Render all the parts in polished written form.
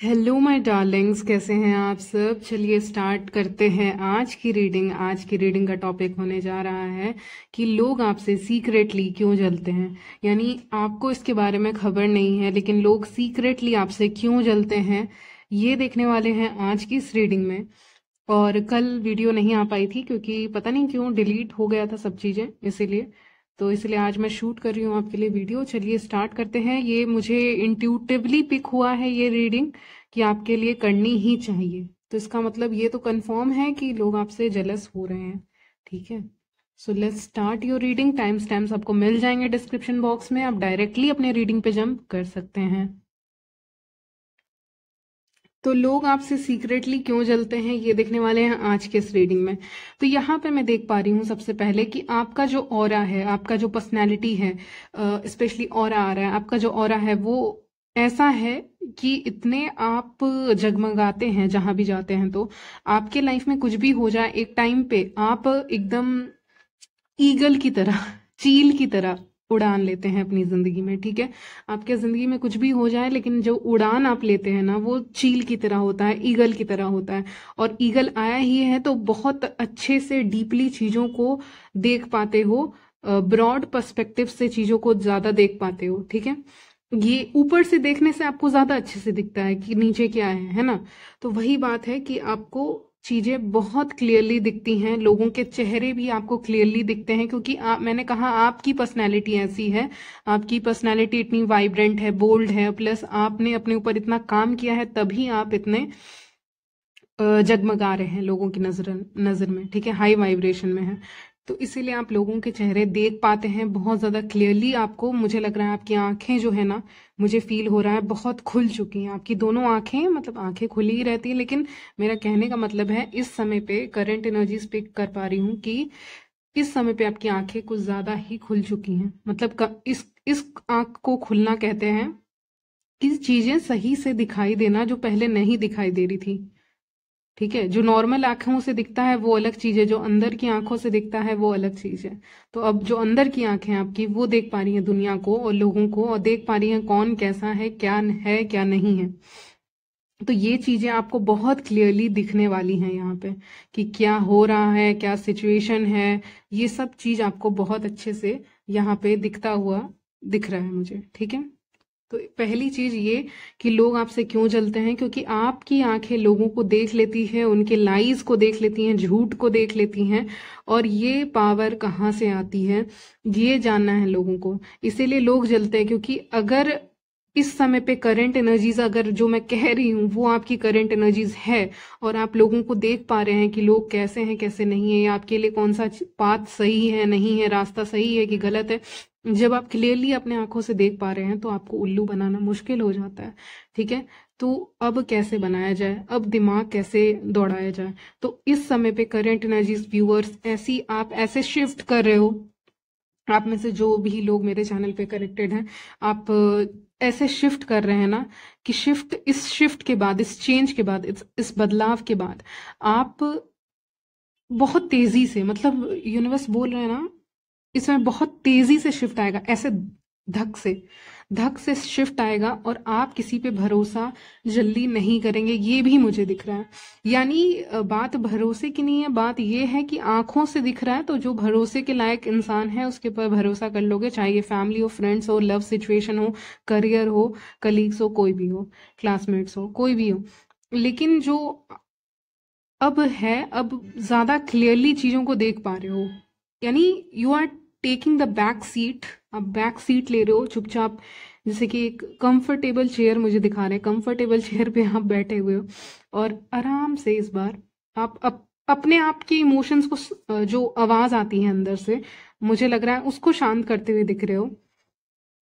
Hello my Darling's, कैसे हैं आप सब। चलिए स्टार्ट करते हैं आज की रीडिंग। आज की रीडिंग का टॉपिक होने जा रहा है कि लोग आपसे सीक्रेटली क्यों जलते हैं। यानी आपको इसके बारे में खबर नहीं है, लेकिन लोग सीक्रेटली आपसे क्यों जलते हैं, ये देखने वाले हैं आज की इस रीडिंग में। और कल वीडियो नहीं आ पाई थी क्योंकि पता नहीं क्यों डिलीट हो गया था सब चीज़ें, इसीलिए। तो इसलिए आज मैं शूट कर रही हूँ आपके लिए वीडियो। चलिए स्टार्ट करते हैं। ये मुझे इंट्यूटिवली पिक हुआ है ये रीडिंग कि आपके लिए करनी ही चाहिए। तो इसका मतलब ये तो कंफर्म है कि लोग आपसे जेलस हो रहे हैं। ठीक है, so let's start your reading. Time stamps आपको मिल जाएंगे डिस्क्रिप्शन बॉक्स में, आप डायरेक्टली अपने रीडिंग पे जंप कर सकते हैं। तो लोग आपसे सीक्रेटली क्यों जलते हैं, ये देखने वाले हैं आज के इस रीडिंग में। तो यहाँ पे मैं देख पा रही हूँ सबसे पहले कि आपका जो ऑरा है, आपका जो पर्सनैलिटी है, स्पेशली ऑरा आ रहा है, आपका जो ऑरा है वो ऐसा है कि इतने आप जगमगाते हैं जहां भी जाते हैं। तो आपके लाइफ में कुछ भी हो जाए, एक टाइम पे आप एकदम ईगल की तरह, चील की तरह उड़ान लेते हैं अपनी जिंदगी में। ठीक है, आपके जिंदगी में कुछ भी हो जाए, लेकिन जो उड़ान आप लेते हैं ना, वो चील की तरह होता है, ईगल की तरह होता है। और ईगल आया ही है तो बहुत अच्छे से डीपली चीजों को देख पाते हो, ब्रॉड पर्सपेक्टिव से चीजों को ज्यादा देख पाते हो। ठीक है, ये ऊपर से देखने से आपको ज्यादा अच्छे से दिखता है कि नीचे क्या है ना। तो वही बात है कि आपको चीजें बहुत क्लियरली दिखती हैं, लोगों के चेहरे भी आपको क्लियरली दिखते हैं, क्योंकि मैंने कहा आपकी पर्सनैलिटी ऐसी है। आपकी पर्सनैलिटी इतनी वाइब्रेंट है, बोल्ड है, प्लस आपने अपने ऊपर इतना काम किया है, तभी आप इतने जगमगा रहे हैं लोगों की नजर नजर में। ठीक है, हाई वाइब्रेशन में है। तो इसीलिए आप लोगों के चेहरे देख पाते हैं बहुत ज्यादा क्लियरली। आपको, मुझे लग रहा है आपकी आंखें जो है ना, मुझे फील हो रहा है बहुत खुल चुकी हैं आपकी दोनों आंखें। मतलब आंखें खुली ही रहती हैं, लेकिन मेरा कहने का मतलब है इस समय पे करंट एनर्जीज पिक कर पा रही हूँ कि इस समय पे आपकी आंखें कुछ ज्यादा ही खुल चुकी हैं। मतलब इस आंख को खुलना कहते हैं कि चीजें सही से दिखाई देना जो पहले नहीं दिखाई दे रही थी। ठीक है, जो नॉर्मल आंखों से दिखता है वो अलग चीज है, जो अंदर की आंखों से दिखता है वो अलग चीज है। तो अब जो अंदर की आंखें आपकी, वो देख पा रही हैं दुनिया को और लोगों को, और देख पा रही हैं कौन कैसा है क्या नहीं है। तो ये चीजें आपको बहुत क्लियरली दिखने वाली हैं यहाँ पे कि क्या हो रहा है, क्या सिचुएशन है। ये सब चीज आपको बहुत अच्छे से यहाँ पे दिखता हुआ दिख रहा है मुझे। ठीक है, तो पहली चीज ये कि लोग आपसे क्यों जलते हैं, क्योंकि आपकी आंखें लोगों को देख लेती हैं, उनके लाइज को देख लेती हैं, झूठ को देख लेती हैं। और ये पावर कहाँ से आती है, ये जानना है लोगों को। इसीलिए लोग जलते हैं, क्योंकि अगर इस समय पे करंट एनर्जीज, अगर जो मैं कह रही हूँ वो आपकी करंट एनर्जीज है, और आप लोगों को देख पा रहे हैं कि लोग कैसे हैं कैसे नहीं है, या आपके लिए कौन सा पाथ सही है नहीं है, रास्ता सही है कि गलत है, जब आप क्लियरली अपने आंखों से देख पा रहे हैं तो आपको उल्लू बनाना मुश्किल हो जाता है। ठीक है, तो अब कैसे बनाया जाए, अब दिमाग कैसे दौड़ाया जाए। तो इस समय पे करंट एनर्जीज व्यूअर्स ऐसी, आप ऐसे शिफ्ट कर रहे हो, आप में से जो भी लोग मेरे चैनल पे कनेक्टेड हैं, आप ऐसे शिफ्ट कर रहे हैं ना कि इस शिफ्ट के बाद, इस चेंज के बाद, इस बदलाव के बाद आप बहुत तेजी से, मतलब यूनिवर्स बोल रहे हैं ना, इसमें बहुत तेजी से शिफ्ट आएगा, ऐसे धक से धक से शिफ्ट आएगा, और आप किसी पे भरोसा जल्दी नहीं करेंगे, ये भी मुझे दिख रहा है। यानी बात भरोसे की नहीं है, बात ये है कि आंखों से दिख रहा है, तो जो भरोसे के लायक इंसान है उसके ऊपर भरोसा कर लोगे, चाहे ये फैमिली हो, फ्रेंड्स हो, लव सिचुएशन हो, करियर हो, कलीग्स हो, कोई भी हो, क्लासमेट्स हो, कोई भी हो। लेकिन जो अब है, अब ज्यादा क्लियरली चीजों को देख पा रहे हो, यानी you are taking the back seat. आप बैक सीट ले रहे हो चुपचाप, जैसे कि एक कंफर्टेबल चेयर मुझे दिखा रहे हैं, कंफर्टेबल चेयर पे आप बैठे हुए हो, और आराम से इस बार आप अपने आप के इमोशंस को, जो आवाज आती है अंदर से, मुझे लग रहा है उसको शांत करते हुए दिख रहे हो।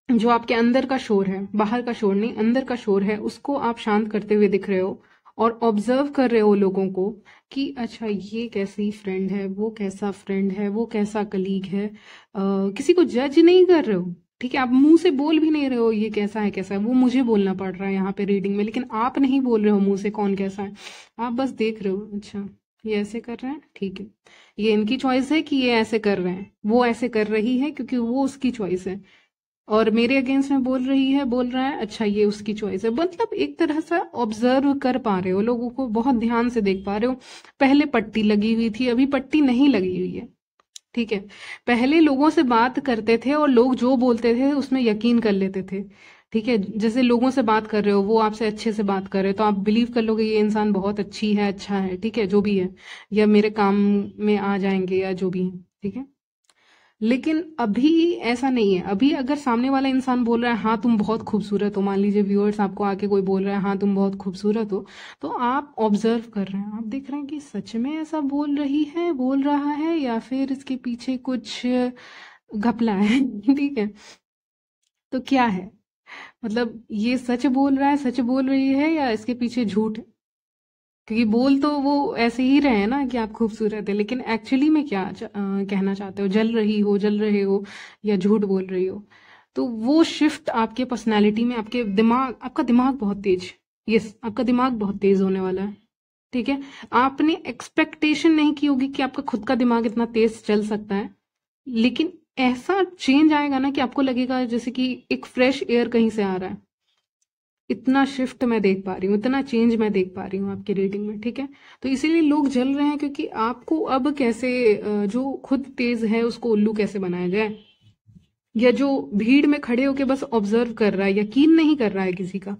जो आपके अंदर का शोर है, बाहर का शोर नहीं, अंदर का शोर है, उसको आप शांत करते हुए दिख रहे हो। और ऑब्जर्व कर रहे हो लोगों को कि अच्छा ये कैसी फ्रेंड है, वो कैसा फ्रेंड है, वो कैसा कलीग है। किसी को जज नहीं कर रहे हो। ठीक है, आप मुंह से बोल भी नहीं रहे हो ये कैसा है, वो मुझे बोलना पड़ रहा है यहाँ पे रीडिंग में, लेकिन आप नहीं बोल रहे हो मुंह से कौन कैसा है। आप बस देख रहे हो, अच्छा ये ऐसे कर रहे हैं, ठीक है, ये इनकी चॉइस है कि ये ऐसे कर रहे हैं, वो ऐसे कर रही है क्योंकि वो उसकी चॉइस है। और मेरे अगेंस्ट में बोल रहा है, अच्छा ये उसकी चॉइस है। मतलब एक तरह से ऑब्जर्व कर पा रहे हो, लोगों को बहुत ध्यान से देख पा रहे हो। पहले पट्टी लगी हुई थी, अभी पट्टी नहीं लगी हुई है, ठीक है। पहले लोगों से बात करते थे और लोग जो बोलते थे उसमें यकीन कर लेते थे, ठीक है। जैसे लोगों से बात कर रहे हो, वो आपसे अच्छे से बात कर रहे हो तो आप बिलीव कर लोगे ये इंसान बहुत अच्छी है, अच्छा है, ठीक है, जो भी है, या मेरे काम में आ जाएंगे या जो भी है, ठीक है। लेकिन अभी ऐसा नहीं है। अभी अगर सामने वाला इंसान बोल रहा है हाँ तुम बहुत खूबसूरत हो, मान लीजिए व्यूअर्स आपको आके कोई बोल रहा है हाँ तुम बहुत खूबसूरत हो, तो आप ऑब्जर्व कर रहे हैं, आप देख रहे हैं कि सच में ऐसा बोल रहा है या फिर इसके पीछे कुछ घपला है ठीक है। तो क्या है, मतलब ये सच बोल रहा है, सच बोल रही है, या इसके पीछे झूठ है? क्योंकि बोल तो वो ऐसे ही रहे हैं ना कि आप खूबसूरत है, लेकिन एक्चुअली में क्या कहना चाहते हो, जल रहे हो या झूठ बोल रही हो। तो वो शिफ्ट आपके पर्सनालिटी में, आपका दिमाग बहुत तेज, यस आपका दिमाग बहुत तेज होने वाला है, ठीक है। आपने एक्सपेक्टेशन नहीं की होगी कि आपका खुद का दिमाग इतना तेज चल सकता है, लेकिन ऐसा चेंज आएगा ना कि आपको लगेगा जैसे कि एक फ्रेश एयर कहीं से आ रहा है। इतना शिफ्ट मैं देख पा रही हूँ, इतना चेंज मैं देख पा रही हूँ आपकी रेटिंग में, ठीक है। तो इसीलिए लोग जल रहे हैं, क्योंकि आपको अब कैसे जो खुद तेज है उसको उल्लू कैसे बनाया जाए, या जो भीड़ में खड़े होके बस ऑब्जर्व कर रहा है, यकीन नहीं कर रहा है किसी का,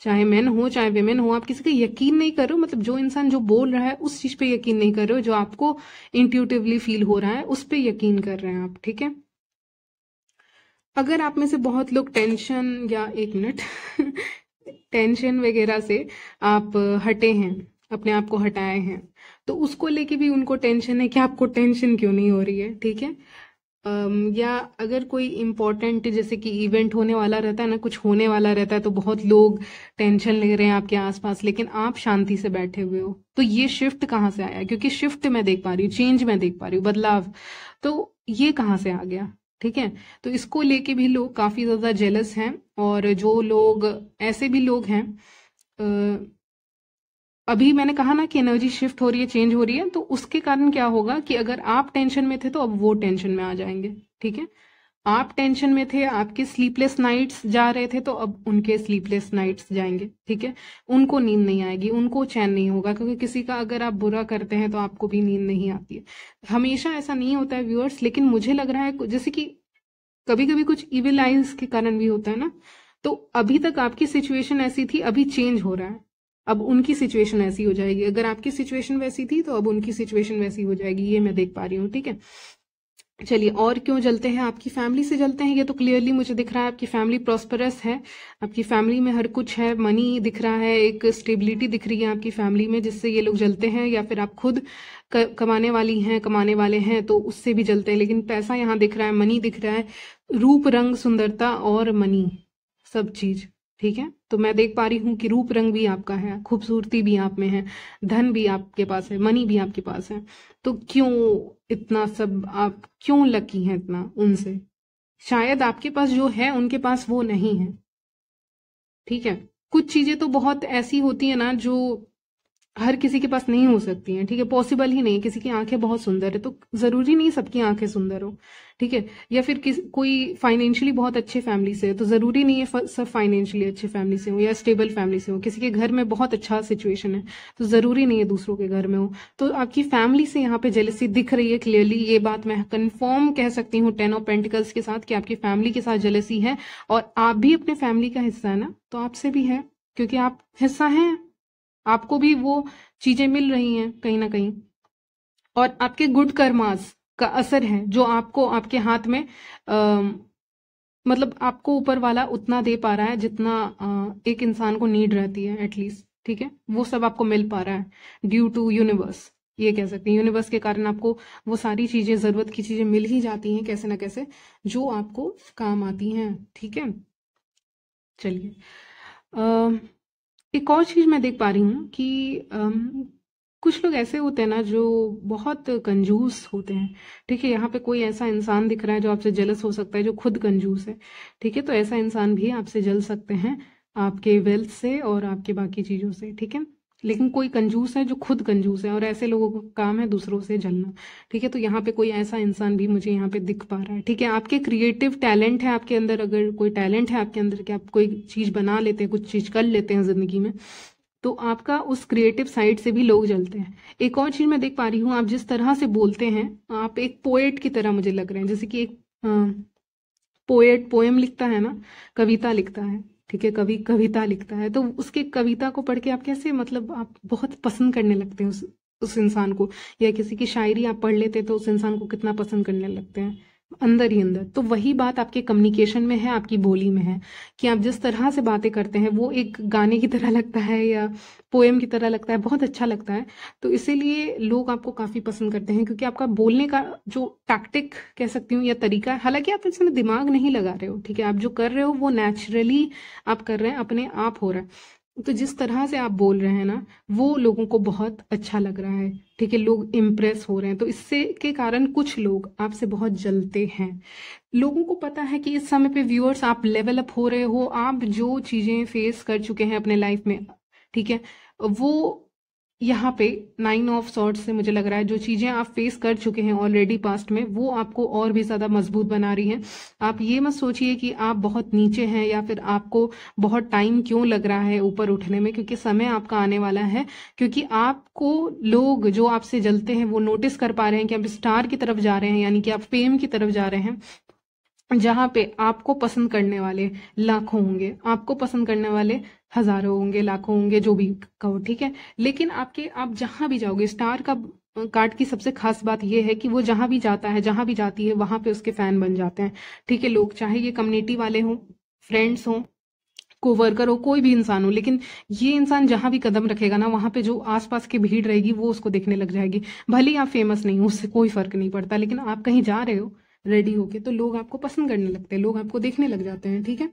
चाहे मैन हो चाहे वेमेन हो, आप किसी का यकीन नहीं कर रहे हो। मतलब जो इंसान जो बोल रहा है उस चीज पे यकीन नहीं कर रहे हो, जो आपको इंट्यूटिवली फील हो रहा है उस पे यकीन कर रहे हैं आप, ठीक है। अगर आप में से बहुत लोग टेंशन या एक मिनट टेंशन वगैरह से आप हटे हैं, अपने आप को हटाए हैं, तो उसको लेके भी उनको टेंशन है कि आपको टेंशन क्यों नहीं हो रही है, ठीक है। या अगर कोई इम्पोर्टेंट जैसे कि इवेंट होने वाला रहता है ना, कुछ होने वाला रहता है, तो बहुत लोग टेंशन ले रहे हैं आपके आसपास, लेकिन आप शांति से बैठे हुए हो। तो ये शिफ्ट कहाँ से आया? क्योंकि शिफ्ट मैं देख पा रही हूँ, चेंज मैं देख पा रही हूँ, बदलाव। तो ये कहाँ से आ गया, ठीक है। तो इसको लेके भी लोग काफी ज्यादा जेलस हैं, और जो लोग ऐसे भी लोग हैं, अभी मैंने कहा ना कि एनर्जी शिफ्ट हो रही है, चेंज हो रही है, तो उसके कारण क्या होगा कि अगर आप टेंशन में थे तो अब वो टेंशन में आ जाएंगे, ठीक है। आप टेंशन में थे, आपके स्लीपलेस नाइट्स जा रहे थे, तो अब उनके स्लीपलेस नाइट्स जाएंगे, ठीक है। उनको नींद नहीं आएगी, उनको चैन नहीं होगा, क्योंकि किसी का अगर आप बुरा करते हैं तो आपको भी नींद नहीं आती है। हमेशा ऐसा नहीं होता है व्यूअर्स, लेकिन मुझे लग रहा है जैसे कि कभी कभी कुछ इविल आइज के कारण भी होता है ना। तो अभी तक आपकी सिचुएशन ऐसी थी, अभी चेंज हो रहा है, अब उनकी सिचुएशन ऐसी हो जाएगी। अगर आपकी सिचुएशन वैसी थी तो अब उनकी सिचुएशन वैसी हो जाएगी, ये मैं देख पा रही हूँ, ठीक है। चलिए, और क्यों जलते हैं? आपकी फैमिली से जलते हैं, ये तो क्लियरली मुझे दिख रहा है। आपकी फैमिली प्रॉस्परस है, आपकी फैमिली में हर कुछ है, मनी दिख रहा है, एक स्टेबिलिटी दिख रही है आपकी फैमिली में, जिससे ये लोग जलते हैं। या फिर आप खुद कमाने वाली हैं, कमाने वाले हैं, तो उससे भी जलते हैं। लेकिन पैसा यहाँ दिख रहा है, मनी दिख रहा है, रूप रंग सुंदरता और मनी, सब चीज, ठीक है। तो मैं देख पा रही हूँ कि रूप रंग भी आपका है, खूबसूरती भी आप में है, धन भी आपके पास है, मनी भी आपके पास है। तो क्यों इतना सब, आप क्यों लकी हैं इतना उनसे? शायद आपके पास जो है उनके पास वो नहीं है, ठीक है। कुछ चीजें तो बहुत ऐसी होती है ना जो हर किसी के पास नहीं हो सकती हैं, ठीक है, पॉसिबल ही नहीं। किसी की आंखें बहुत सुंदर है, तो जरूरी नहीं सबकी आंखें सुंदर हो, ठीक है। या फिर कोई फाइनेंशियली बहुत अच्छे फैमिली से है, तो जरूरी नहीं है सब फाइनेंशियली अच्छे फैमिली से हो या स्टेबल फैमिली से हो। किसी के घर में बहुत अच्छा सिचुएशन है, तो जरूरी नहीं है दूसरों के घर में हो। तो आपकी फैमिली से यहाँ पे जेलसी दिख रही है क्लियरली, ये बात मैं कंफर्म कह सकती हूँ 10 ऑफ पेंटिकल्स के साथ, कि आपकी फैमिली के साथ जेलसी है। और आप भी अपने फैमिली का हिस्सा है ना, तो आपसे भी है, क्योंकि आप हिस्सा हैं, आपको भी वो चीजें मिल रही हैं कहीं ना कहीं। और आपके गुड कर्मास का असर है जो आपको आपके हाथ में, मतलब आपको ऊपर वाला उतना दे पा रहा है जितना एक इंसान को नीड रहती है एटलीस्ट, ठीक है। वो सब आपको मिल पा रहा है ड्यू टू यूनिवर्स, ये कह सकते हैं। यूनिवर्स के कारण आपको वो सारी चीजें, जरूरत की चीजें मिल ही जाती हैं कैसे ना कैसे, जो आपको काम आती हैं, ठीक है। चलिए, एक और चीज मैं देख पा रही हूँ कि कुछ लोग ऐसे होते हैं ना जो बहुत कंजूस होते हैं, ठीक है। यहाँ पे कोई ऐसा इंसान दिख रहा है जो आपसे जेलस हो सकता है, जो खुद कंजूस है, ठीक है। तो ऐसा इंसान भी आपसे जल सकते हैं, आपके वेल्थ से और आपके बाकी चीजों से, ठीक है। लेकिन कोई कंजूस है जो खुद कंजूस है, और ऐसे लोगों का काम है दूसरों से जलना। ठीक है, तो यहाँ पे कोई ऐसा इंसान भी मुझे यहाँ पे दिख पा रहा है। ठीक है, आपके क्रिएटिव टैलेंट है आपके अंदर, अगर कोई टैलेंट है आपके अंदर कि आप कोई चीज़ बना लेते हैं, कुछ चीज़ कर लेते हैं ज़िंदगी में, तो आपका उस क्रिएटिव साइड से भी लोग जलते हैं। एक और चीज़ मैं देख पा रही हूँ, आप जिस तरह से बोलते हैं, आप एक पोएट की तरह मुझे लग रहे हैं। जैसे कि एक पोएट पोएम लिखता है ना, कविता लिखता है, ठीक है, कवि कविता लिखता है, तो उसके कविता को पढ़ के आप कैसे, मतलब आप बहुत पसंद करने लगते हैं उस इंसान को। या किसी की शायरी आप पढ़ लेते हैं तो उस इंसान को कितना पसंद करने लगते हैं अंदर ही अंदर। तो वही बात आपके कम्युनिकेशन में है, आपकी बोली में है, कि आप जिस तरह से बातें करते हैं वो एक गाने की तरह लगता है या पोएम की तरह लगता है, बहुत अच्छा लगता है। तो इसीलिए लोग आपको काफ़ी पसंद करते हैं, क्योंकि आपका बोलने का जो टैक्टिक कह सकती हूँ या तरीका है, हालांकि आप इसमें दिमाग नहीं लगा रहे हो, ठीक है, आप जो कर रहे हो वो नेचुरली आप कर रहे हैं, अपने आप हो रहा है। तो जिस तरह से आप बोल रहे हैं ना, वो लोगों को बहुत अच्छा लग रहा है, ठीक है, लोग इम्प्रेस हो रहे हैं, तो इससे के कारण कुछ लोग आपसे बहुत जलते हैं। लोगों को पता है कि इस समय पे व्यूअर्स आप लेवल अप हो रहे हो, आप जो चीज़ें फेस कर चुके हैं अपने लाइफ में, ठीक है, वो यहाँ पे 9 ऑफ सॉर्ड्स से मुझे लग रहा है जो चीज़ें आप फेस कर चुके हैं ऑलरेडी पास्ट में, वो आपको और भी ज़्यादा मजबूत बना रही हैं। आप ये मत सोचिए कि आप बहुत नीचे हैं या फिर आपको बहुत टाइम क्यों लग रहा है ऊपर उठने में, क्योंकि समय आपका आने वाला है। क्योंकि आपको लोग जो आपसे जलते हैं वो नोटिस कर पा रहे हैं कि आप स्टार की तरफ जा रहे हैं, यानी कि आप फेम की तरफ जा रहे हैं, जहाँ पे आपको पसंद करने वाले लाखों होंगे, आपको पसंद करने वाले हजारों होंगे, लाखों होंगे, जो भी कहो, ठीक है। लेकिन आप जहां भी जाओगे, स्टार का कार्ड की सबसे खास बात यह है कि वो जहां भी जाता है, जहां भी जाती है, वहां पे उसके फैन बन जाते हैं, ठीक है, लोग, चाहे ये कम्युनिटी वाले हों, फ्रेंड्स हों, कोवर्कर हो, कोई भी इंसान हो, लेकिन ये इंसान जहां भी कदम रखेगा ना, वहां पे जो आसपास की भीड़ रहेगी वो उसको देखने लग जाएगी। भले ही आप फेमस नहीं हो, उससे कोई फर्क नहीं पड़ता, लेकिन आप कहीं जा रहे हो रेडी होके, तो लोग आपको पसंद करने लगते हैं, लोग आपको देखने लग जाते हैं, ठीक है।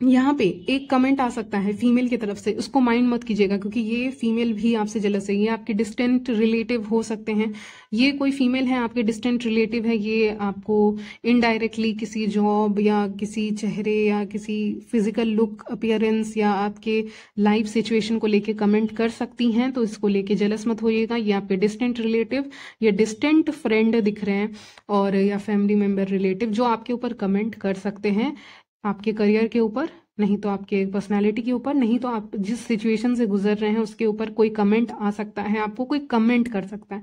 यहाँ पे एक कमेंट आ सकता है फीमेल की तरफ से, उसको माइंड मत कीजिएगा, क्योंकि ये फीमेल भी आपसे जेलस है, ये आपके डिस्टेंट रिलेटिव हो सकते हैं। ये कोई फीमेल है, आपके डिस्टेंट रिलेटिव है, ये आपको इनडायरेक्टली किसी जॉब या किसी चेहरे या किसी फिजिकल लुक अपीयरेंस या आपके लाइफ सिचुएशन को लेके कमेंट कर सकती हैं, तो इसको लेके जेलस मत होइएगा। ये आपके डिस्टेंट रिलेटिव या डिस्टेंट फ्रेंड दिख रहे हैं, और या फैमिली मेंबर रिलेटिव, जो आपके ऊपर कमेंट कर सकते हैं, आपके करियर के ऊपर, नहीं तो आपके पर्सनालिटी के ऊपर, नहीं तो आप जिस सिचुएशन से गुजर रहे हैं उसके ऊपर कोई कमेंट आ सकता है, आपको कोई कमेंट कर सकता है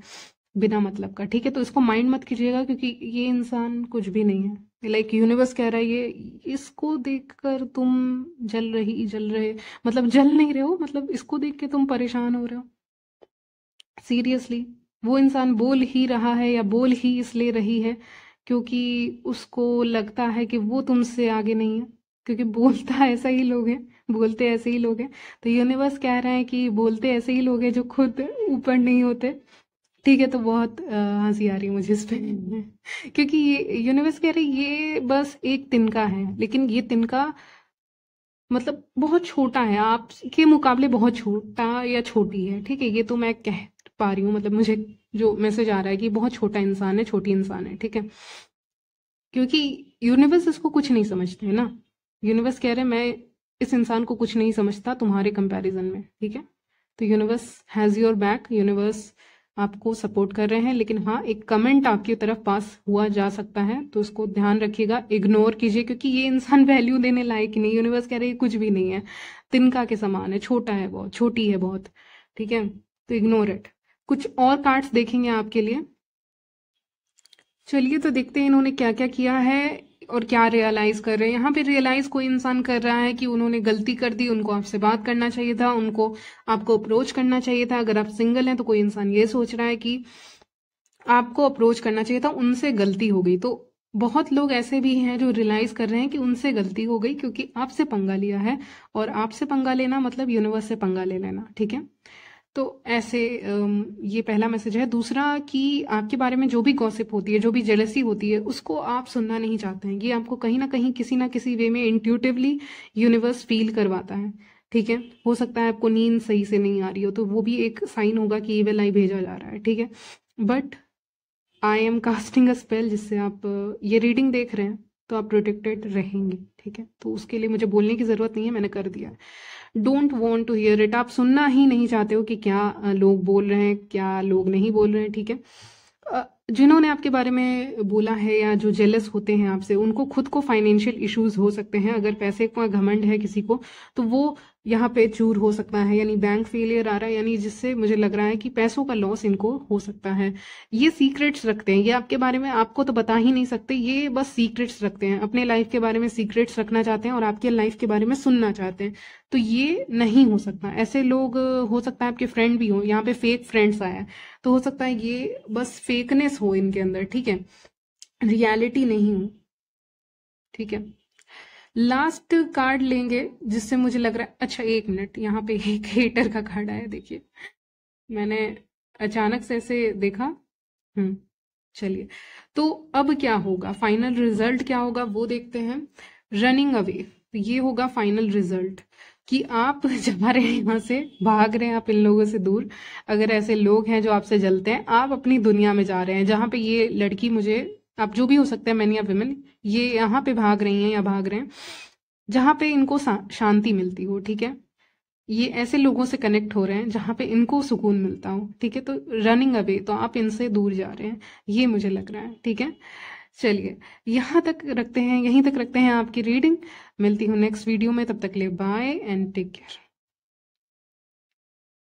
बिना मतलब का, ठीक है। तो इसको माइंड मत कीजिएगा, क्योंकि ये इंसान कुछ भी नहीं है। लाइक यूनिवर्स कह रहा है ये, इसको देखकर तुम जल रहे, मतलब जल नहीं रहे हो, मतलब इसको देख के तुम परेशान हो रहे हो। सीरियसली, वो इंसान बोल ही रहा है या बोल ही इसलिए रही है क्योंकि उसको लगता है कि वो तुमसे आगे नहीं है, क्योंकि बोलता ऐसा ही लोग हैं, बोलते ऐसे ही लोग हैं। तो यूनिवर्स कह रहे हैं कि बोलते ऐसे ही लोग हैं जो खुद ऊपर नहीं होते, ठीक है। तो बहुत हंसी आ रही है मुझे इस पे क्योंकि ये यूनिवर्स कह रही है ये बस एक तिनका है, लेकिन ये तिनका मतलब बहुत छोटा है, आपके मुकाबले बहुत छोटा या छोटी है, ठीक है। ये तो मैं कह पा रही हूँ, मतलब मुझे जो मैसेज आ रहा है कि बहुत छोटा इंसान है, छोटी इंसान है, ठीक है। क्योंकि यूनिवर्स इसको कुछ नहीं समझते है ना। यूनिवर्स कह रहे हैं मैं इस इंसान को कुछ नहीं समझता तुम्हारे कंपैरिजन में, ठीक है। तो universe has your back, universe आपको सपोर्ट कर रहे हैं। लेकिन हाँ, एक कमेंट आपकी तरफ पास हुआ जा सकता है, तो उसको ध्यान रखिएगा, इग्नोर कीजिए, क्योंकि ये इंसान वैल्यू देने लायक नहीं। यूनिवर्स कह रहे हैं कुछ भी नहीं है, तिनका के समान है, छोटा है, बहुत छोटी है बहुत, ठीक है। तो इग्नोर इट। कुछ और कार्ड्स देखेंगे आपके लिए। चलिए तो देखते हैं इन्होंने क्या क्या किया है और क्या रियलाइज कर रहे हैं। यहाँ पे रियलाइज कोई इंसान कर रहा है कि उन्होंने गलती कर दी, उनको आपसे बात करना चाहिए था, उनको आपको अप्रोच करना चाहिए था। अगर आप सिंगल हैं तो कोई इंसान ये सोच रहा है कि आपको अप्रोच करना चाहिए था, उनसे गलती हो गई। तो बहुत लोग ऐसे भी हैं जो रियलाइज कर रहे हैं कि उनसे गलती हो गई, क्योंकि आपसे पंगा लिया है, और आपसे पंगा लेना मतलब यूनिवर्स से पंगा ले लेना, ठीक है। तो ऐसे ये पहला मैसेज है। दूसरा कि आपके बारे में जो भी गॉसिप होती है, जो भी जेलसी होती है, उसको आप सुनना नहीं चाहते हैं। ये आपको कहीं ना कहीं किसी ना किसी वे में इंट्यूटिवली यूनिवर्स फील करवाता है, ठीक है। हो सकता है आपको नींद सही से नहीं आ रही हो, तो वो भी एक साइन होगा कि ईविल आई भेजा जा रहा है, ठीक है। But I am casting a spell, जिससे आप ये रीडिंग देख रहे हैं, तो आप प्रोटेक्टेड रहेंगे, ठीक है। तो उसके लिए मुझे बोलने की ज़रूरत नहीं है, मैंने कर दिया है। Don't want to hear it, आप सुनना ही नहीं चाहते हो कि क्या लोग बोल रहे हैं, क्या लोग नहीं बोल रहे हैं, ठीक है। जिन्होंने आपके बारे में बोला है या जो जेलस होते हैं आपसे, उनको खुद को फाइनेंशियल इश्यूज हो सकते हैं। अगर पैसे का घमंड है किसी को, तो वो यहाँ पे चूर हो सकता है, यानी बैंक फेलियर आ रहा है, यानी जिससे मुझे लग रहा है कि पैसों का लॉस इनको हो सकता है। ये सीक्रेट्स रखते हैं, ये आपके बारे में आपको तो बता ही नहीं सकते, ये बस सीक्रेट्स रखते हैं, अपने लाइफ के बारे में सीक्रेट्स रखना चाहते हैं और आपके लाइफ के बारे में सुनना चाहते हैं। तो ये नहीं हो सकता। ऐसे लोग हो सकता है आपके फ्रेंड भी हो, यहाँ पे फेक फ्रेंड्स आया है, तो हो सकता है ये बस फेकनेस हो इनके अंदर, ठीक है, रियलिटी नहीं हो, ठीक है। लास्ट कार्ड लेंगे जिससे मुझे लग रहा है, अच्छा एक मिनट, यहाँ पे एक हेटर का कार्ड आया, देखिए मैंने अचानक से ऐसे देखा। चलिए, तो अब क्या होगा, फाइनल रिजल्ट क्या होगा वो देखते हैं। रनिंग अवे, तो ये होगा फाइनल रिजल्ट कि आप जा रहे हैं यहाँ से, भाग रहे हैं आप इन लोगों से दूर। अगर ऐसे लोग हैं जो आपसे जलते हैं, आप अपनी दुनिया में जा रहे हैं जहाँ पे ये लड़की, मुझे आप जो भी हो सकते हैं, मैन या विमेन, ये यहाँ पे भाग रही हैं या भाग रहे हैं जहाँ पे इनको शांति मिलती हो, ठीक है। ये ऐसे लोगों से कनेक्ट हो रहे हैं जहाँ पे इनको सुकून मिलता हो, ठीक है। तो रनिंग अवे, तो आप इनसे दूर जा रहे हैं, ये मुझे लग रहा है, ठीक है। चलिए, यहाँ तक रखते हैं, यहीं तक रखते हैं आपकी रीडिंग। मिलती हूँ नेक्स्ट वीडियो में, तब तक ले बाय एंड टेक केयर।